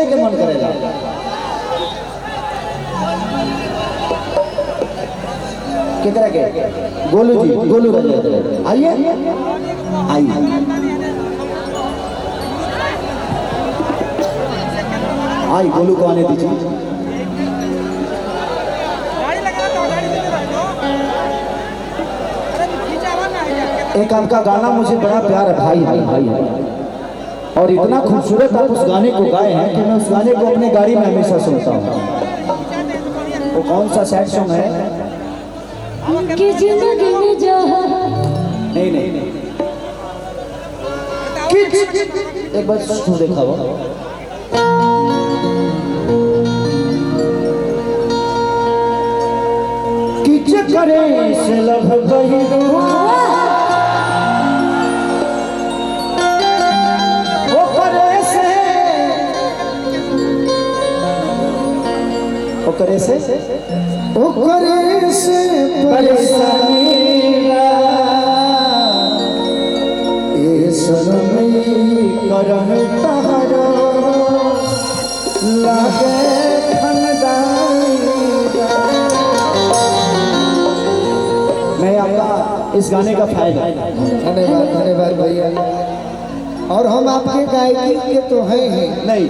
के मन करेगा। कितना के गोलू जी, गोलू आइए आइए। आई गोलू को आने दीजिए। एक आपका गाना मुझे बड़ा प्यार है भाई भाई भाई, और इतना खूबसूरत आप उस गाने को गाए हैं कि मैं उस गाने को अपने गाड़ी में हमेशा सुनता हूँ। वो कौन सा सैड सॉन्ग है? कि जिंदगी में जो नहीं नहीं एक बार सुन देखा वो करे से लभ गई वो करे से परेशानी ये सनमी करम तहरा लागे मैं आपका इस गाने का फायदा। धन्यवाद धन्यवाद भैया। और हम आपके गायकी के तो हैं ही नहीं,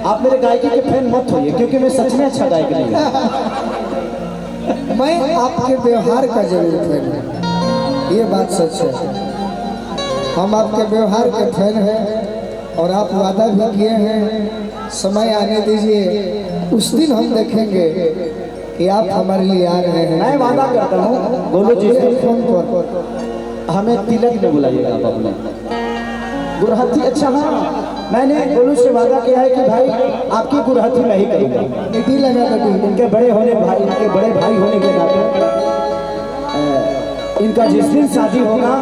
आप मेरे गायकी के फैन मत होइए क्योंकि मैं सच में अच्छा गायक नहीं हूँ। मैं आपके व्यवहार का जरूर फैन हूँ, ये बात सच है। हम आपके व्यवहार के फैन हैं और आप वादा भी किए हैं, समय आने दीजिए, उस दिन हम देखेंगे कि आप हमारे लिए आ रहे हैं। मैं वादा करता हूँ गोलू जी से, फोन पर हमें तिलक में बुलाइएगा आप अपने गुरहथी। अच्छा हाँ, मैंने गोलू से वादा किया है कि भाई आपकी गुरहथी मैं ही करूँगा। ईटी लगा कर इनके बड़े होने भाई, इनके बड़े भाई होने के नाते इनका जिस दिन शादी होगा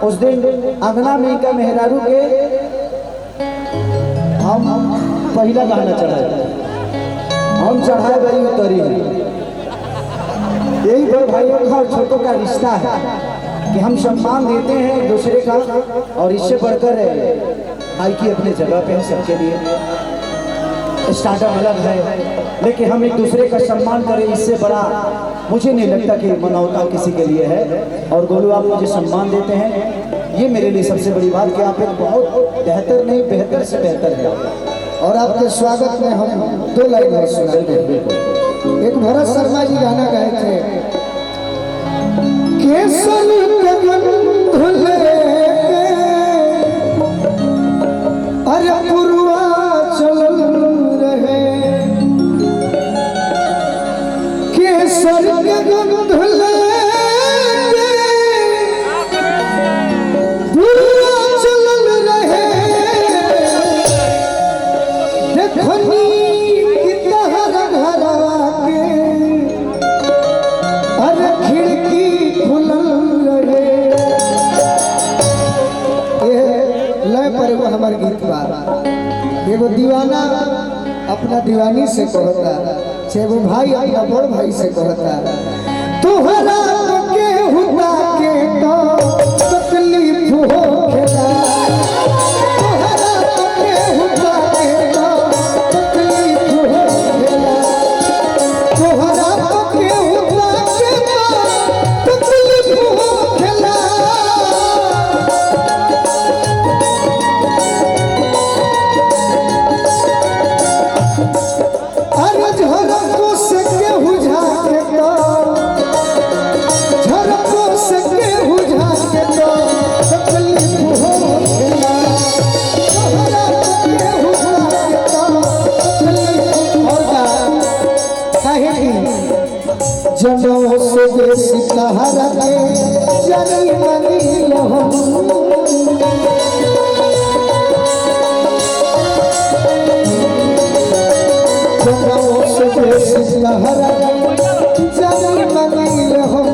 उस दिन अंगना में इनका मेहरारू के हम पहला गाना चढ़ाए, हम चढ़ाए भाई उतरी। यही बड़े भाइयों का और छोटों का रिश्ता है कि हम सम्मान देते हैं एक दूसरे का, और इससे बढ़कर भाई की अपने जगह पे है सबके लिए। स्टार्टअप अलग है लेकिन हम एक दूसरे का सम्मान करें, इससे बड़ा मुझे नहीं लगता कि मनौता किसी के लिए है। और गोलू आप मुझे सम्मान देते हैं, ये मेरे लिए सबसे बड़ी बात कि आप एक बहुत बेहतर नहीं बेहतर से बेहतर है। और आपके स्वागत में हम दो लाइन में सुनाते हैं। एक भरत शर्मा जी गाना गाए थे, केसर के गंध लेके अरे पुरवा चल रहे, केसर के गंध लेके पुरवा चल रहे, देखनी की तहर घरवा के अरे खिड़की खुलल रहे। ये लय पर एगो हमार गीत बा, एगो दीवाना अपना दीवानी से कहता, एगो भाई अपना बड़ भाई से कहता, तोहरा के हुता के तो तकलीफ हो खेला, तोहरा के हुता के तो तकलीफ हो खेला, तोहरा के हुता के तो तकलीफ हो खेला। अरे झरको से केहू झाके तो, झरको से केहू झाके तो तकलीफ हो खेला, तोहरा केहू झाके तो तकलीफ होगा। काहे की जनों से बेसी तहरा के जानी मनी लहम, जनों से बेसी तहरा के जानी मनी लहम।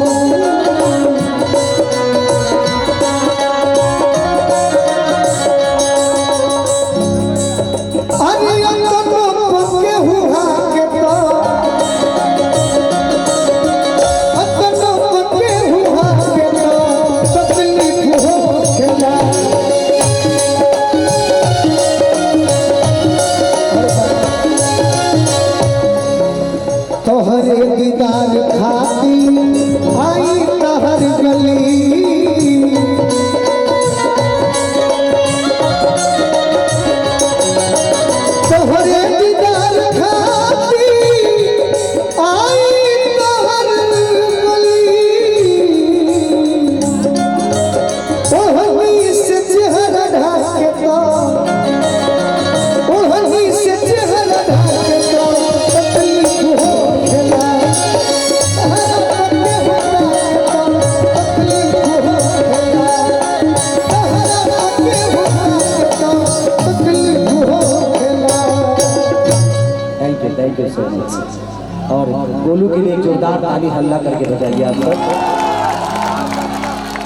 अरे अंतनो पके हुआ के तो, अंतनो पके हुआ के तो तकलीफ हो खेला। Thank you so much. और गोलू के लिए एक जोरदार ताली हल्ला करके बजाइए आप सब।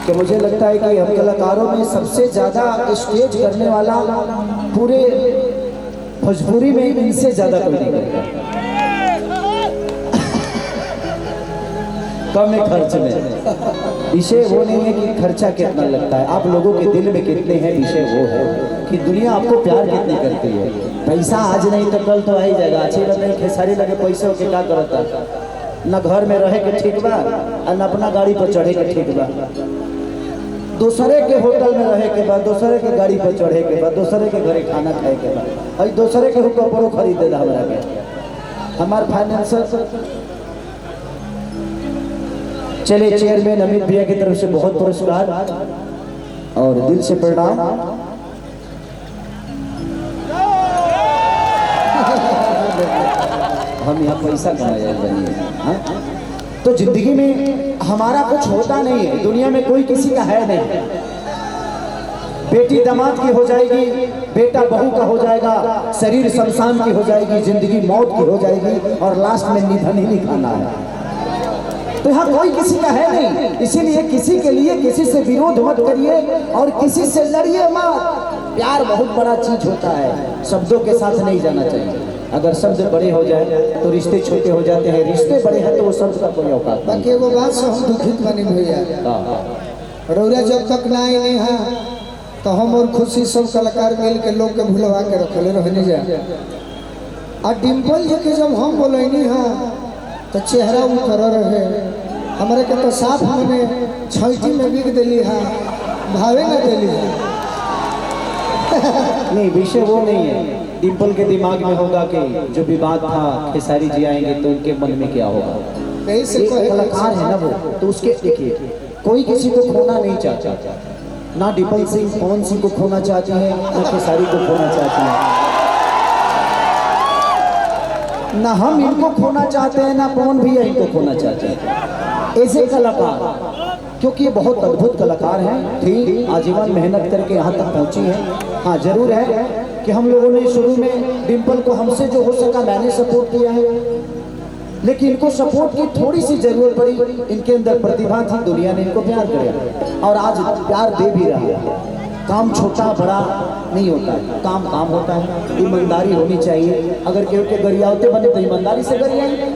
कि मुझे लगता है कि हम कलाकारों में सबसे ज़्यादा स्टेज करने वाला पूरे भोजपुरी में इनसे ज़्यादा कोई नहीं करता, कम खर्च में। विषय वो नहीं है कि खर्चा कितना लगता है, आप लोगों के दिल में कितने हैं, विषय वो है कि दुनिया आपको प्यार कितने करती है। पैसा आज नहीं तो कल तो आ ही जाएगा। अच्छी बात नहीं, खेसारी लगे पैसे होके क्या करता, न घर में रहे के ठीक बा और न अपना गाड़ी पर चढ़े के ठीक बा। दूसरे के होटल में रहे के बाद, दूसरे के गाड़ी पर चढ़े के बाद, दूसरे के घरे खाना खाए के बाद, और दूसरे के कपड़ों खरीदे ला हमरा के हमार फाइनेंसर। चलिए चेयरमैन अमित भैया की तरफ से बहुत पुरस्कार और दिल से प्रणाम। हम यहाँ पैसा कमाया बनिए। तो जिंदगी में हमारा कुछ होता नहीं है, दुनिया में कोई किसी का है नहीं। बेटी दामाद की हो जाएगी, बेटा बहू का हो जाएगा, शरीर शमशान की हो जाएगी, जिंदगी मौत की हो जाएगी और लास्ट में निधन ही निकालना है। तो यहाँ कोई किसी का है नहीं, इसीलिए किसी के लिए किसी से विरोध मत करिए और किसी से लड़िए मत। प्यार बहुत बड़ा चीज होता है, शब्दों के साथ नहीं जाना चाहिए। अगर शब्द बड़े हो जाए तो रिश्ते छोटे हो जाते हैं, रिश्ते बड़े हैं तो वो शब्द का कोई औकात नहीं। बाकी वो बात से हम दुखित बने भैया, रौरा जब तक ना आई नहीं है तो हम और खुशी सब कलाकार मिल के लोग के भुलवा के रखले रहने जाए। और डिम्पल जी के जब हम बोलैनी है तो चेहरा उतर रहे, हमारे के तो साफ मैंने छठी में बिक दिली है, भावे न दिली है। नहीं, विषय वो नहीं है। डिम्पल के दिमाग में होगा कि जो विवाद था खेसारी जी आएंगे तो उनके मन में क्या होगा। एक कलाकार है ना वो, तो उसके देखिए कोई किसी को खोना नहीं चाहता, ना डिम्पल सिंह पवन सिंह को खोना चाहती है, ना खेसारी को खोना चाहती है, ना हम इनको खोना चाहते हैं, ना पवन भैया इनको खोना चाहते हैं। ऐसे कलाकार, क्योंकि ये बहुत अद्भुत कलाकार हैं, थी आजीवन मेहनत करके यहाँ तक पहुँची हैं। हाँ जरूर है कि हम लोगों ने शुरू में डिम्पल को हमसे जो हो सका मैंने सपोर्ट किया है, लेकिन इनको सपोर्ट की थोड़ी सी जरूरत पड़ी। इनके अंदर प्रतिभा थी, दुनिया ने इनको प्यार किया और आज प्यार दे भी रहा है। काम छोटा बड़ा नहीं होता है, काम काम होता है। ईमानदारी होनी चाहिए। अगर केहू के गरियावते बने तो ईमानदारी से गरियाएंगे,